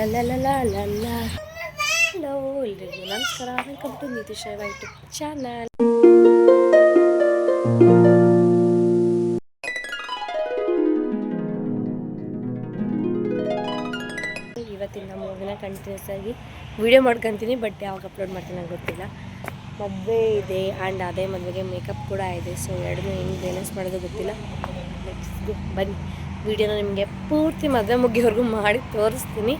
Hello ಎಲ್ರಿಗೂ ನಮಸ್ಕಾರ, welcome to Nitish YouTube channel. ಇವತ್ತಿನ ಮೂಗಿನ ಕಂಟಿನ್ಯೂಸ್ ಆಗಿ ವಿಡಿಯೋ ಮಾಡ್ಕೊತೀನಿ, ಬಟ್ ಯಾವಾಗ ಅಪ್ಲೋಡ್ ಮಾಡ್ತೀನಿ ನಂಗೆ ಗೊತ್ತಿಲ್ಲ. ಮದುವೆ ಇದೆ ಆ್ಯಂಡ್ ಅದೇ ಮದುವೆಗೆ ಮೇಕಪ್ ಕೂಡ ಇದೆ. ಸೊ ಎರಡನ್ನೂ ಹೆಂಗೆ ಬ್ಯಾಲೆನ್ಸ್ ಮಾಡೋದು ಗೊತ್ತಿಲ್ಲ. ಲೆಟ್ಸ್ ಗೋ, ಬನ್ನಿ ವಿಡಿಯೋನ ನಿಮಗೆ ಪೂರ್ತಿ ಮದುವೆ ಮುಗಿಯೋವರೆಗೂ ಮಾಡಿ ತೋರಿಸ್ತೀನಿ.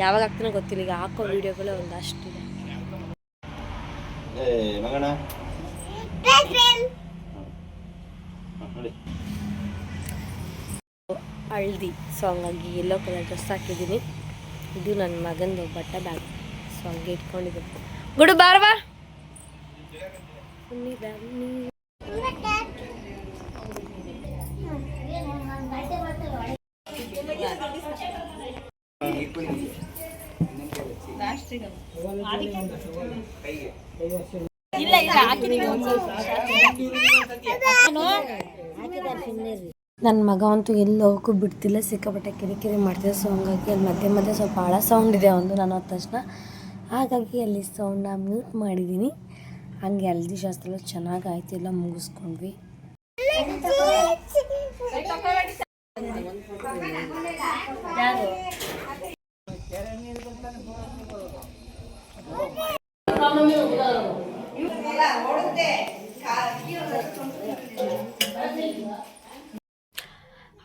ಯಾವಾಗ ಆಗ್ತಾನೋ ಗೊತ್ತಿಲ್ಲ, ಈಗ ಹಾಕೋ ವಿಡಿಯೋಗಳು ಒಂದಷ್ಟಿದೆ. ಹಳ್ದಿ ಸೊ ಹಂಗಾಗಿ ಯೆಲ್ಲೋ ಕಲರ್ ಡ್ರೆಸ್ ಹಾಕಿದ್ದೀನಿ. ಇದು ನನ್ನ ಮಗಂದು ಬಟ್ಟೆ ಬ್ಯಾಗ್, ಸೊ ಹಂಗೆ ಇಟ್ಕೊಂಡಿದ್ದೆ. ಗುಡು ಬಾರವಾ ನನ್ನ ಮಗ ಅಂತೂ ಎಲ್ಲಿ ಹೋಗೋಕ್ಕೂ ಬಿಡ್ತಿಲ್ಲ, ಸಿಕ್ಕಾಪಟ್ಟೆ ಕಿರಿಕಿರಿ ಮಾಡ್ತಿದ್ದೆ. ಸೊ ಹಂಗಾಗಿ ಅಲ್ಲಿ ಮಧ್ಯೆ ಮಧ್ಯೆ ಸ್ವಲ್ಪ ಭಾಳ ಸೌಂಡ್ ಇದೆ ಒಂದು ನಾನು ಹೋದ ತಕ್ಷಣ. ಹಾಗಾಗಿ ಅಲ್ಲಿ ಸೌಂಡನ್ನ ಮ್ಯೂಟ್ ಮಾಡಿದ್ದೀನಿ. ಹಂಗೆ ಹಲ್ದಿ ಶಾಸ್ತ್ರ ಎಲ್ಲ ಚೆನ್ನಾಗಾಯ್ತು, ಎಲ್ಲ ಮುಗಿಸ್ಕೊಂಡ್ವಿ.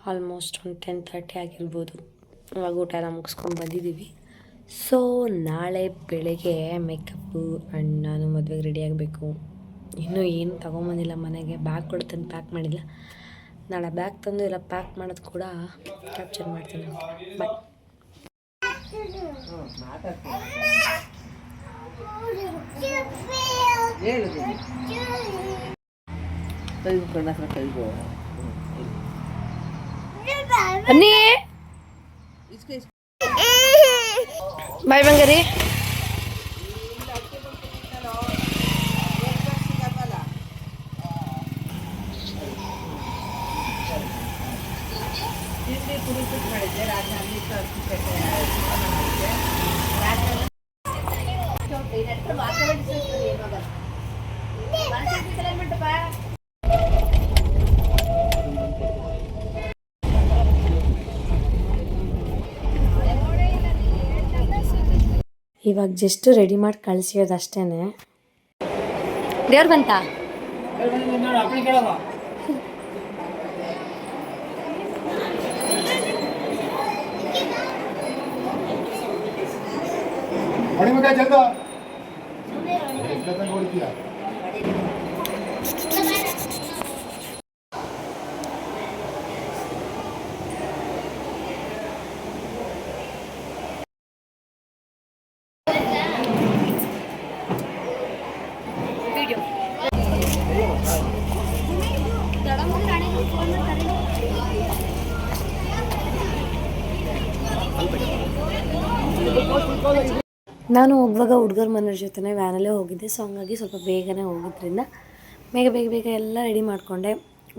ಆಲ್ಮೋಸ್ಟ್ ಒಂದು 10:30 ಆಗಿರ್ಬೋದು. ಇವಾಗ ಊಟ ಎಲ್ಲ ಮುಗಿಸ್ಕೊಂಡು ಬಂದಿದ್ದೀವಿ. ಸೊ ನಾಳೆ ಬೆಳಗ್ಗೆ ಮೇಕಪ್ಪು ಆ್ಯಂಡ್ ನಾನು ಮದುವೆಗೆ ರೆಡಿ ಆಗಬೇಕು. ಇನ್ನೂ ಏನು ತೊಗೊಂಬಂದಿಲ್ಲ ಮನೆಗೆ, ಬ್ಯಾಗ್ ಕೂಡ ತಂದು ಪ್ಯಾಕ್ ಮಾಡಿಲ್ಲ. ನಾಳೆ ಬ್ಯಾಗ್ ತಂದು ಎಲ್ಲ ಪ್ಯಾಕ್ ಮಾಡೋದು ಕೂಡ ಕ್ಯಾಪ್ಚರ್ ಮಾಡ್ತೀನಿ. ಬಾಯ್. ಬನ್ನಿ ಬಾಯ್ ಬಂಗಾರಿ. ಇವಾಗ ಜಸ್ಟ್ ರೆಡಿ ಮಾಡಿ ಕಳಿಸಿಯೋದು ಅಷ್ಟೇ. ದೇವ್ರು ಬಂತ ನಾನು ಹೋಗುವಾಗ ಹುಡುಗರ ಮನೆಯವ್ರ ಜೊತೆ ವ್ಯಾನಲ್ಲೇ ಹೋಗಿದ್ದೆ. ಸೊ ಹಂಗಾಗಿ ಸ್ವಲ್ಪ ಬೇಗನೆ ಹೋಗೋದ್ರಿಂದ ಬೇಗ ಎಲ್ಲ ರೆಡಿ ಮಾಡಿಕೊಂಡೆ.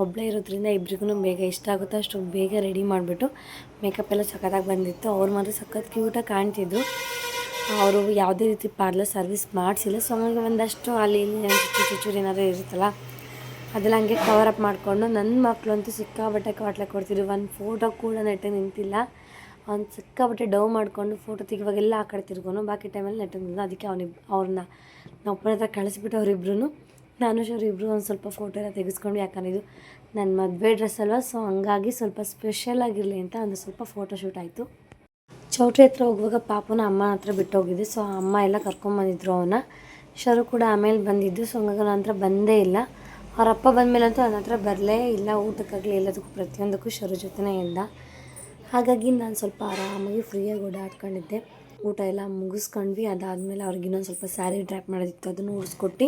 ಒಬ್ಬಳೇ ಇರೋದ್ರಿಂದ ಇಬ್ರಿಗೂ ಬೇಗ ಇಷ್ಟ ಆಗುತ್ತೋ ಅಷ್ಟು ಬೇಗ ರೆಡಿ ಮಾಡಿಬಿಟ್ಟು ಮೇಕಪ್ ಎಲ್ಲ ಸಖತ್ತಾಗಿ ಬಂದಿತ್ತು. ಅವ್ರು ಮಾತ್ರ ಸಖತ್ ಕ್ಯೂಟಾಗಿ ಕಾಣ್ತಿದ್ರು. ಅವರು ಯಾವುದೇ ರೀತಿ ಪಾರ್ಲರ್ ಸರ್ವಿಸ್ ಮಾಡಿಸಿಲ್ಲ. ಸೊ ಹಂಗಾಗಿ ಒಂದಷ್ಟು ಅಲ್ಲಿ ಇಲ್ಲಿ ಚೂಚೂರು ಏನಾದರೂ ಇರುತ್ತಲ್ಲ ಅದೆಲ್ಲ ಹಂಗೆ ಕವರಪ್ ಮಾಡಿಕೊಂಡು, ನನ್ನ ಮಕ್ಕಳಂತೂ ಸಿಕ್ಕಾಬಟ್ಟೆ ಕಾಟ್ಲೆ ಕೊಡ್ತಿದ್ರು. ಒಂದು ಫೋಟೋ ಕೂಡ ನೆಟ್ಟಗೆ ನಿಂತಿಲ್ಲ. ಅವ್ನು ಸಿಕ್ಕಾಬಟ್ಟೆ ಡವ್ ಮಾಡಿಕೊಂಡು ಫೋಟೋ ತೆಗಿವಾಗೆಲ್ಲ ಆ ಕಡೆ ತಿರ್ಗೋನು, ಬಾಕಿ ಟೈಮಲ್ಲಿ ನೆಟ್ಟಗೆ ನಿಂತು. ಅದಕ್ಕೆ ಅವ್ರನ್ನ ನಾವು ಒಬ್ಬರ ಹತ್ರ ಕಳಿಸ್ಬಿಟ್ಟು ಅವರಿಬ್ರು ನಾನು ಅವರಿಬ್ಬರು ಒಂದು ಸ್ವಲ್ಪ ಫೋಟೋ ಎಲ್ಲ ತೆಗೆಸ್ಕೊಂಡು, ಯಾಕಂದರೆ ಇದು ನನ್ನ ಮದುವೆ ಡ್ರೆಸ್ ಅಲ್ವ. ಸೊ ಹಂಗಾಗಿ ಸ್ವಲ್ಪ ಸ್ಪೆಷಲ್ ಆಗಿರಲಿ ಅಂತ ಒಂದು ಸ್ವಲ್ಪ ಫೋಟೋ ಶೂಟ್ ಆಯಿತು. ಚೌಟ್ರಿ ಹತ್ರ ಹೋಗುವಾಗ ಪಾಪನ ಅಮ್ಮ ಹತ್ರ ಬಿಟ್ಟು ಹೋಗಿದ್ದೆ. ಸೊ ಅಮ್ಮ ಎಲ್ಲ ಕರ್ಕೊಂಬಂದಿದ್ರು ಅವನ್ನ. ಶರು ಕೂಡ ಆಮೇಲೆ ಬಂದಿದ್ದು. ಸೊ ಹಂಗಾಗಿ ನನ್ನ ಹತ್ರ ಬಂದೇ ಇಲ್ಲ. ಅವರಪ್ಪ ಬಂದಮೇಲಂತೂ ನನ್ನ ಹತ್ರ ಬರಲೇ ಇಲ್ಲ. ಊಟಕ್ಕಾಗಲಿ ಎಲ್ಲದಕ್ಕೂ ಪ್ರತಿಯೊಂದಕ್ಕೂ ಶರು ಜೊತೆನೇ ಇದ್ದ. ಹಾಗಾಗಿ ನಾನು ಸ್ವಲ್ಪ ಆರಾಮಾಗಿ ಫ್ರೀಯಾಗಿ ಓಡಾಡ್ಕೊಂಡಿದ್ದೆ. ಊಟ ಎಲ್ಲ ಮುಗಿಸ್ಕೊಂಡ್ವಿ. ಅದಾದಮೇಲೆ ಅವ್ರಿಗೆ ಇನ್ನೊಂದು ಸ್ವಲ್ಪ ಸ್ಯಾರಿ ಡ್ರಾಪ್ ಮಾಡೋದಿತ್ತು, ಅದನ್ನು ಉಡಿಸ್ಕೊಟ್ಟು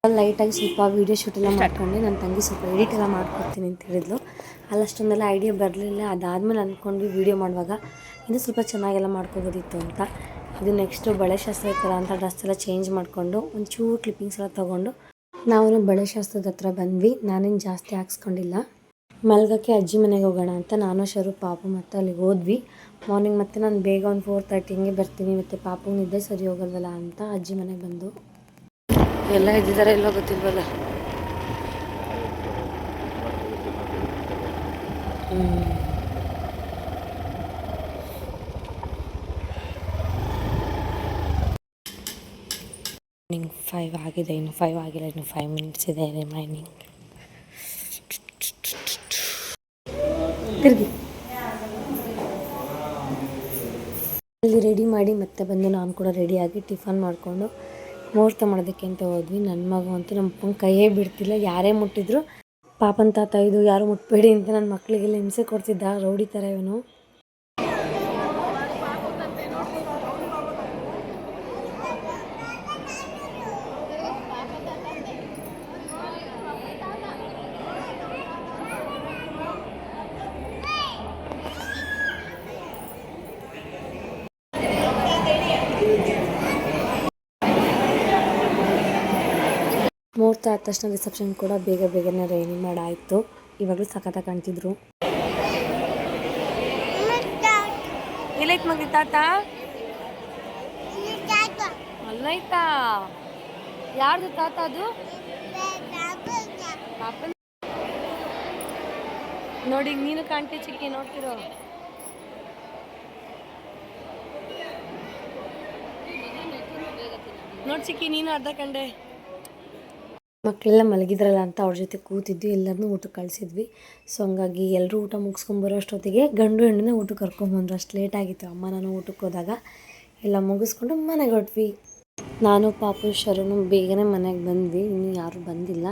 ಲೈಟಾಗಿ ಸ್ವಲ್ಪ ವೀಡಿಯೋ ಶೂಟೆಲ್ಲ ಮಾಡ್ಕೊಂಡು ನನ್ನ ತಂಗಿ ಸ್ವಲ್ಪ ಎಡಿಟ್ ಎಲ್ಲ ಮಾಡ್ಕೊಡ್ತೀನಿ ಅಂತ ಹೇಳಿದ್ಲು. ಅಲ್ಲಷ್ಟೊಂದೆಲ್ಲ ಐಡಿಯಾ ಬರಲಿಲ್ಲ. ಅದಾದಮೇಲೆ ಅಂದ್ಕೊಂಡ್ವಿ ವೀಡಿಯೋ ಮಾಡುವಾಗ ಇನ್ನೂ ಸ್ವಲ್ಪ ಚೆನ್ನಾಗೆಲ್ಲ ಮಾಡ್ಕೋಬೋದಿತ್ತು ಅಂತ. ಇದು ನೆಕ್ಸ್ಟು ಬಳೆ ಶಾಸ್ತ್ರ ಥರ ಅಂತ ಡ್ರೆಸ್ ಎಲ್ಲ ಚೇಂಜ್ ಮಾಡಿಕೊಂಡು ಒಂಚೂರು ಕ್ಲಿಪ್ಪಿಂಗ್ಸ್ ಎಲ್ಲ ತೊಗೊಂಡು ನಾವು ಬಳೆ ಶಾಸ್ತ್ರದ ಹತ್ರ ಬಂದ್ವಿ. ನಾನೇನು ಜಾಸ್ತಿ ಹಾಕ್ಸ್ಕೊಂಡಿಲ್ಲ. ಮಲ್ಗಕ್ಕೆ ಅಜ್ಜಿ ಮನೆಗೆ ಹೋಗೋಣ ಅಂತ ನಾನು ಶರು ಪಾಪು ಮತ್ತು ಅಲ್ಲಿಗೆ ಹೋದ್ವಿ. ಮಾರ್ನಿಂಗ್ ಮತ್ತೆ ನಾನು ಬೇಗ ಒಂದು 4:30 ಹಂಗೆ ಬರ್ತೀನಿ, ಮತ್ತು ಪಾಪು ನಿದ್ದೆ ಸರಿ ಹೋಗಲ್ವಲ್ಲ ಅಂತ ಅಜ್ಜಿ ಮನೆಗೆ ಬಂದು ಎಲ್ಲ ಇದ್ದಿದ್ದಾರೆ, ಎಲ್ಲೋ ಗೊತ್ತಿಲ್ವಲ್ಲ. ಮಾರ್ನಿಂಗ್ 5 ಆಗಿದೆ, ಇನ್ನು 5 ಆಗಿಲ್ಲ, ಇನ್ನು 5 ಮಿನಿಟ್ಸ್ ಇದೆ ರಿಮೈನಿಂಗ್. ತಿರುಗಿ ಅಲ್ಲಿ ರೆಡಿ ಮಾಡಿ ಮತ್ತೆ ಬಂದು ನಾನು ಕೂಡ ರೆಡಿಯಾಗಿ ಟಿಫನ್ ಮಾಡಿಕೊಂಡು ಮುಹೂರ್ತ ಮಾಡೋದಕ್ಕೆ ಅಂತ ಹೋದ್ವಿ. ನನ್ನ ಮಗು ಅಂತೂ ನಮ್ಮ ಅಪ್ಪನ ಕೈಯೇ ಬಿಡ್ತಿಲ್ಲ, ಯಾರೇ ಮುಟ್ಟಿದ್ರು ಪಾಪನ ತಾತ ಇದು ಯಾರು ಮುಟ್ಬೇಡಿ ಅಂತ ನನ್ನ ಮಕ್ಕಳಿಗೆಲ್ಲ ಹಿಂಸೆ ಕೊಡ್ತಿದ್ದ, ರೌಡಿ ಥರ ಇವನು. ಮುಹೂರ್ತ ಆದ ತಕ್ಷಣ ರಿಸೆಪ್ಷನ್ ಕೂಡ ಬೇಗನೆ ರೆಡಿ ಮಾಡಾಯಿತು. ಇವಾಗಲೂ ಸಖತ್ತಾಗಿ ಕಾಣ್ತಿದ್ರು. ಎಲ್ಲೈತ್ ಮಗ ತಾತ? ಅಲ್ಲೈತಾ? ಯಾರ್ದು ತಾತ ಅದು? ನೋಡಿ ನೀನು ಕಾಣ್ತಿ ಚಿಕ್ಕಿ, ನೋಡ್ತಿರೋ. ನೋಡಿ ಚಿಕ್ಕಿ, ನೀನು ಅರ್ಧ ಕಂಡೆ. ಮಕ್ಕಳೆಲ್ಲ ಮಲಗಿದ್ರಲ್ಲ ಅಂತ ಅವ್ರ ಜೊತೆ ಕೂತಿದ್ವಿ, ಎಲ್ಲರನ್ನೂ ಊಟಕ್ಕೆ ಕಳಿಸಿದ್ವಿ. ಸೊ ಹಂಗಾಗಿ ಎಲ್ಲರೂ ಊಟ ಮುಗಿಸ್ಕೊಂಬರೋ ಅಷ್ಟೊತ್ತಿಗೆ ಗಂಡು ಹೆಣ್ಣನ್ನ ಊಟಕ್ಕೆ ಕರ್ಕೊಂಬಂದ್ರು. ಅಷ್ಟು ಲೇಟಾಗಿತ್ತು. ಅಮ್ಮ ನಾನು ಊಟಕ್ಕೆ ಹೋದಾಗ ಎಲ್ಲ ಮುಗಿಸ್ಕೊಂಡು ಮನೆಗೆ ಹೊರಟ್ವಿ. ನಾನು ಪಾಪು ಶರಣು ಬೇಗನೆ ಮನೆಗೆ ಬಂದ್ವಿ, ಇನ್ನೂ ಯಾರೂ ಬಂದಿಲ್ಲ.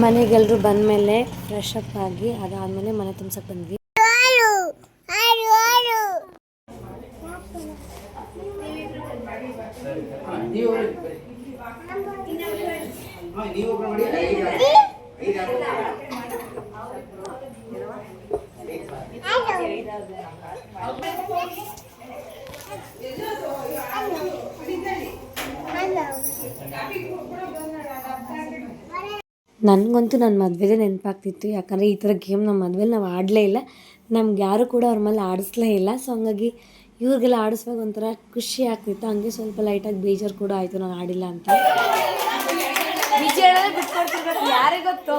ಮನೆಗೆಲ್ಲರೂ ಬಂದಮೇಲೆ ಫ್ರೆಶ್ ಅಪ್ ಆಗಿ ಅದಾದಮೇಲೆ ಮನೆ ತುಂಬ್ಸಕ್ಕೆ ಬಂದ್ವಿ. ನನಗಂತೂ ನನ್ನ ಮದುವೆಲೇ ನೆನಪಾಗ್ತಿತ್ತು, ಯಾಕಂದರೆ ಈ ಥರ ಗೇಮ್ ನಮ್ಮ ಮದುವೆಲಿ ನಾವು ಆಡಲೇ ಇಲ್ಲ, ನಮ್ಗೆ ಯಾರು ಕೂಡ ಅವ್ರ ಮೇಲೆ ಆಡಿಸ್ಲೇ ಇಲ್ಲ. ಸೊ ಹಂಗಾಗಿ ಇವ್ರಿಗೆಲ್ಲ ಆಡಿಸ್ವಾಗ ಒಂಥರ ಖುಷಿ ಆಗ್ತಿತ್ತು. ಹಂಗೆ ಸ್ವಲ್ಪ ಲೈಟಾಗಿ ಬೇಜಾರು ಕೂಡ ಆಯಿತು ನಾನು ಆಡಿಲ್ಲ ಅಂತ. ಯಾರೇ ಗೊತ್ತು.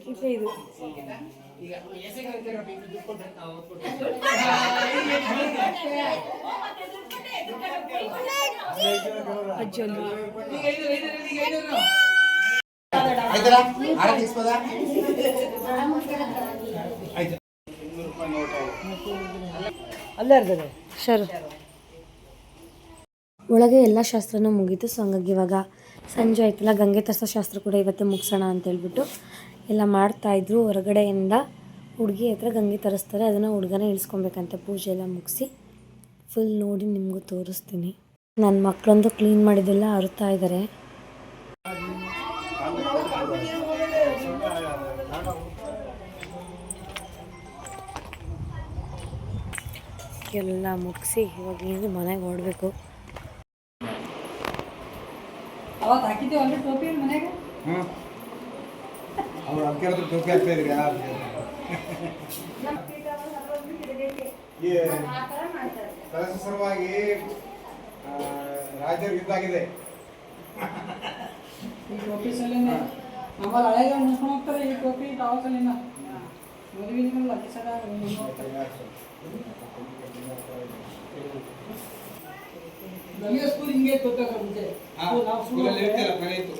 ಕಿಟ್ಲೆ ಇದು ಸರ್ ಒಳಗೆ ಎಲ್ಲ ಶಾಸ್ತ್ರನೂ ಮುಗೀತು. ಸೊ ಹಂಗಾಗಿ ಇವಾಗ ಸಂಜೆ ಆಯ್ತಲ್ಲ, ಗಂಗೆ ತರಿಸೋ ಶಾಸ್ತ್ರ ಕೂಡ ಇವತ್ತೇ ಮುಗಿಸೋಣ ಅಂತೇಳ್ಬಿಟ್ಟು ಎಲ್ಲ ಮಾಡ್ತಾಯಿದ್ರು. ಹೊರಗಡೆಯಿಂದ ಹುಡುಗಿ ಹತ್ರ ಗಂಗೆ ತರಿಸ್ತಾರೆ, ಅದನ್ನು ಹುಡುಗನ ಇಳಿಸ್ಕೊಬೇಕಂತೆ. ಪೂಜೆ ಎಲ್ಲ ಮುಗಿಸಿ ಫುಲ್ ನೋಡಿ ನಿಮಗೂ ತೋರಿಸ್ತೀನಿ. ನನ್ನ ಮಕ್ಕಳಂತೂ ಕ್ಲೀನ್ ಮಾಡಿದ್ದೆಲ್ಲ ಅರ್ತಾ ಇದ್ದಾರೆ. ಎಲ್ಲ ಮುಗಿಸಿ ಇವಾಗ ಏನು ಮನೆಗೆ ಓಡಬೇಕು. ಅವತ್ತು ಹಾಕಿದ್ದೀವಿ ಅಲ್ಲಿ ಟೋಪಿ ಮನೆಗೆ. ಅವ್ರು ಅದಕ್ಕೆ ಟೋಪಿ ಹಾಕ್ತಾ ಇದ್ರಿ ಯಾರು ಕಲಸ ಸಲುವಾಗಿ ರಾಜ್ಯರು ಯುದ್ಧ ಆಗಿದೆ. ಈ ಟೋಪಿ ಸಲಿಂದ ನಮ್ಮಲ್ಲಿ ಹಳೆಯ ಮುಸ್ಕೊಂಡು ಹೋಗ್ತಾರೆ. ಈ ಟೋಪಿ ಟಾವಲ್ ಸಲಿಂದ ಮದುವೆ ನಿಮ್ಮಲ್ಲಿ ಅಕ್ಕಿ ಸಲ ಹೋಗ್ತಾರೆ. ಈಗ ಸ್ಕೂಲ್ ಹಿಂಗೆ ತೋರ್ತಾರೆ ಮುಂಚೆ ನಾವು ಸ್ಕೂಲಲ್ಲಿ ಇರ್ತಿಲ್ಲ ಮನೆ ಇತ್ತು.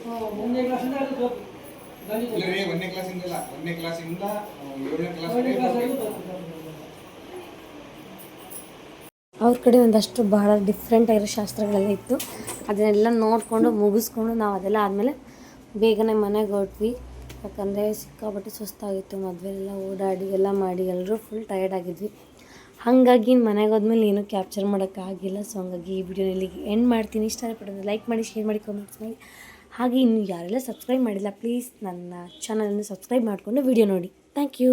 ಒಂದನೇ ಕ್ಲಾಸಿಂದ ಅದು ತೋರ್ತು ಇಲ್ಲ ರೀ, 1ನೇ ಕ್ಲಾಸಿಂದ ಇಲ್ಲ, 1ನೇ ಕ್ಲಾಸಿಂದ 7ನೇ ಕ್ಲಾಸ್ ಏಳನೇ ಕ್ಲಾಸಲ್ಲಿ ತೋರ್ತು. ಅವ್ರ ಕಡೆ ಒಂದಷ್ಟು ಬಹಳ ಡಿಫ್ರೆಂಟ್ ಆಗಿರೋ ಶಾಸ್ತ್ರಗಳೆಲ್ಲ ಇತ್ತು. ಅದನ್ನೆಲ್ಲ ನೋಡಿಕೊಂಡು ಮುಗಿಸ್ಕೊಂಡು ನಾವು ಅದೆಲ್ಲ ಆದಮೇಲೆ ಬೇಗನೆ ಮನೆಗೆ ಹೊರಟ್ವಿ. ಯಾಕಂದರೆ ಸಿಕ್ಕಾಪಟ್ಟೆ ಸುಸ್ತಾಗಿತ್ತು, ಮದುವೆ ಎಲ್ಲ ಓಡಾಡಿ ಎಲ್ಲ ಮಾಡಿ ಎಲ್ಲರೂ ಫುಲ್ ಟಯರ್ಡ್ ಆಗಿದ್ವಿ. ಹಾಗಾಗಿ ಮನೆಗೆ ಹೋದ್ಮೇಲೆ ಏನೂ ಕ್ಯಾಪ್ಚರ್ ಮಾಡೋಕ್ಕಾಗಿಲ್ಲ. ಸೊ ಹಂಗಾಗಿ ಈ ವಿಡಿಯೋನ ಇಲ್ಲಿಗೆ ಎಂಡ್ ಮಾಡ್ತೀನಿ. ಇಷ್ಟ ಪಟ್ಟರೆ ಲೈಕ್ ಮಾಡಿ, ಶೇರ್ ಮಾಡಿ, ಕಾಮೆಂಟ್ಸ್ ಮಾಡಿ. ಹಾಗೆ ಇನ್ನು ಯಾರೆಲ್ಲ ಸಬ್ಸ್ಕ್ರೈಬ್ ಮಾಡಿಲ್ಲ ಪ್ಲೀಸ್ ನನ್ನ ಚಾನಲನ್ನು ಸಬ್ಸ್ಕ್ರೈಬ್ ಮಾಡಿಕೊಂಡು ವಿಡಿಯೋ ನೋಡಿ. Thank you.